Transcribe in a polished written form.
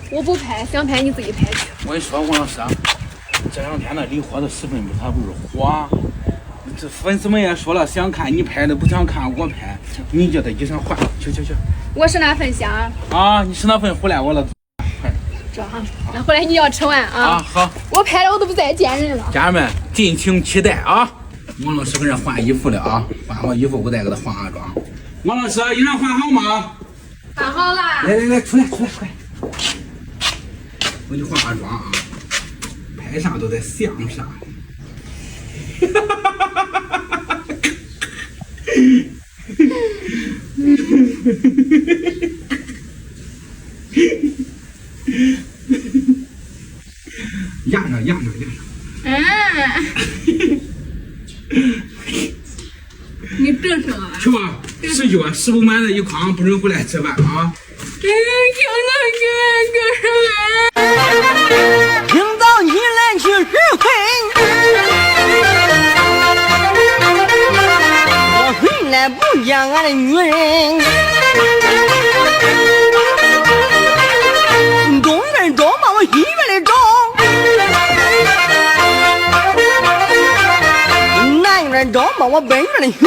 我不拍，想拍你自己拍去。我跟你说，王老师啊，这两天那离火的视频它不是火，这粉丝们也说了，想看你拍的，不想看我拍，你就得衣裳换。去。我是那份香啊，你是那份回来我了。这哈，那回来你要吃完啊。啊，好。我拍了，我都不再见人了。家人们，敬请期待啊！王老师搁这换衣服了啊，换好衣服我再给他化化妆。王老师，衣裳换好吗？换好了。来，出来！我给你化化妆啊，拍啥都得像啥。压上。你别说了。去吧，10句食不满的一筐，不准回来吃饭啊！听到你来去是非，我回来不讲俺的女人。东边找把我西边来找，南边找把我北边来寻。